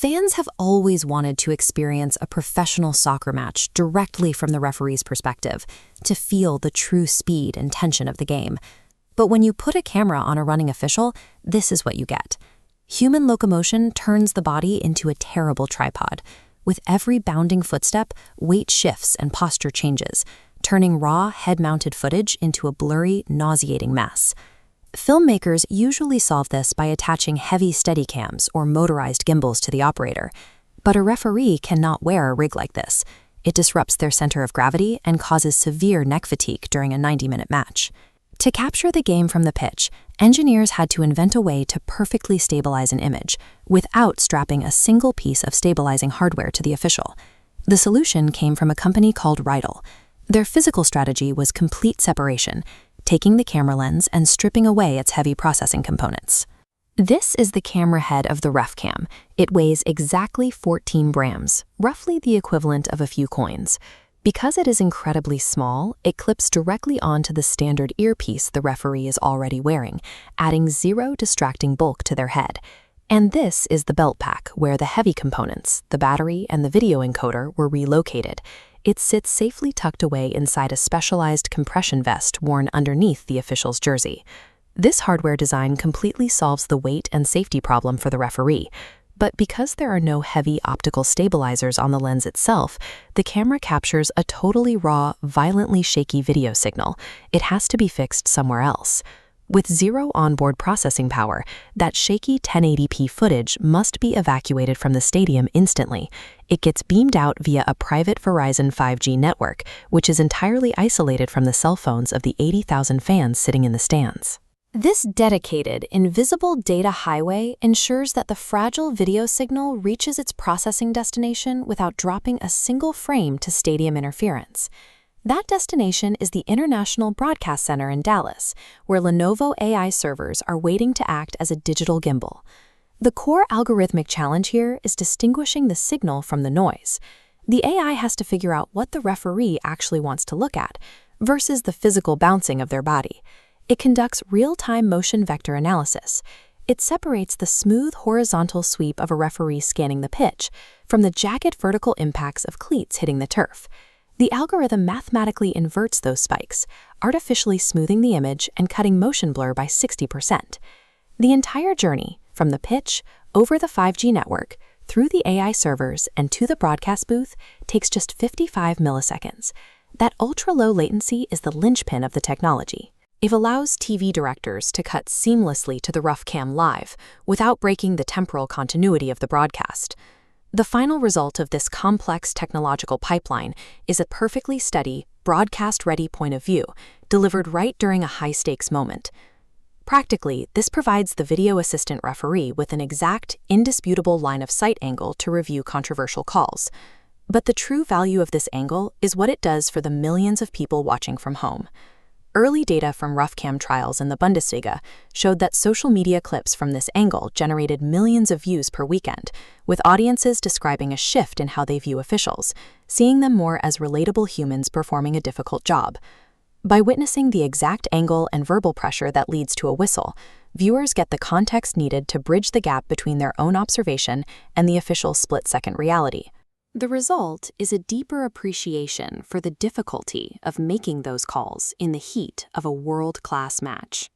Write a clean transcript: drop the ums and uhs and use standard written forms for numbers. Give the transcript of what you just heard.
Fans have always wanted to experience a professional soccer match directly from the referee's perspective, to feel the true speed and tension of the game. But when you put a camera on a running official, this is what you get. Human locomotion turns the body into a terrible tripod. With every bounding footstep, weight shifts and posture changes, turning raw, head-mounted footage into a blurry, nauseating mess. Filmmakers usually solve this by attaching heavy Steadicams or motorized gimbals to the operator. But a referee cannot wear a rig like this. It disrupts their center of gravity and causes severe neck fatigue during a 90-minute match. To capture the game from the pitch, engineers had to invent a way to perfectly stabilize an image without strapping a single piece of stabilizing hardware to the official. The solution came from a company called Riddle. Their physical strategy was complete separation, taking the camera lens and stripping away its heavy processing components. This is the camera head of the RefCam. It weighs exactly 14 grams, roughly the equivalent of a few coins. Because it is incredibly small, it clips directly onto the standard earpiece the referee is already wearing, adding zero distracting bulk to their head. And this is the belt pack, where the heavy components, the battery and the video encoder, were relocated. It sits safely tucked away inside a specialized compression vest worn underneath the official's jersey. This hardware design completely solves the weight and safety problem for the referee. But because there are no heavy optical stabilizers on the lens itself, the camera captures a totally raw, violently shaky video signal. It has to be fixed somewhere else. With zero onboard processing power, that shaky 1080p footage must be evacuated from the stadium instantly. It gets beamed out via a private Verizon 5G network, which is entirely isolated from the cell phones of the 80,000 fans sitting in the stands. This dedicated, invisible data highway ensures that the fragile video signal reaches its processing destination without dropping a single frame to stadium interference. That destination is the International Broadcast Center in Dallas, where Lenovo AI servers are waiting to act as a digital gimbal. The core algorithmic challenge here is distinguishing the signal from the noise. The AI has to figure out what the referee actually wants to look at, versus the physical bouncing of their body. It conducts real-time motion vector analysis. It separates the smooth horizontal sweep of a referee scanning the pitch from the jagged vertical impacts of cleats hitting the turf. The algorithm mathematically inverts those spikes, artificially smoothing the image and cutting motion blur by 60%. The entire journey, from the pitch, over the 5G network, through the AI servers, and to the broadcast booth, takes just 55 milliseconds. That ultra-low latency is the linchpin of the technology. It allows TV directors to cut seamlessly to the RefCam live without breaking the temporal continuity of the broadcast. The final result of this complex technological pipeline is a perfectly steady, broadcast-ready point of view, delivered right during a high-stakes moment. Practically, this provides the video assistant referee with an exact, indisputable line of sight angle to review controversial calls. But the true value of this angle is what it does for the millions of people watching from home. Early data from RefCam trials in the Bundesliga showed that social media clips from this angle generated millions of views per weekend, with audiences describing a shift in how they view officials, seeing them more as relatable humans performing a difficult job. By witnessing the exact angle and verbal pressure that leads to a whistle, viewers get the context needed to bridge the gap between their own observation and the official's split-second reality. The result is a deeper appreciation for the difficulty of making those calls in the heat of a world-class match.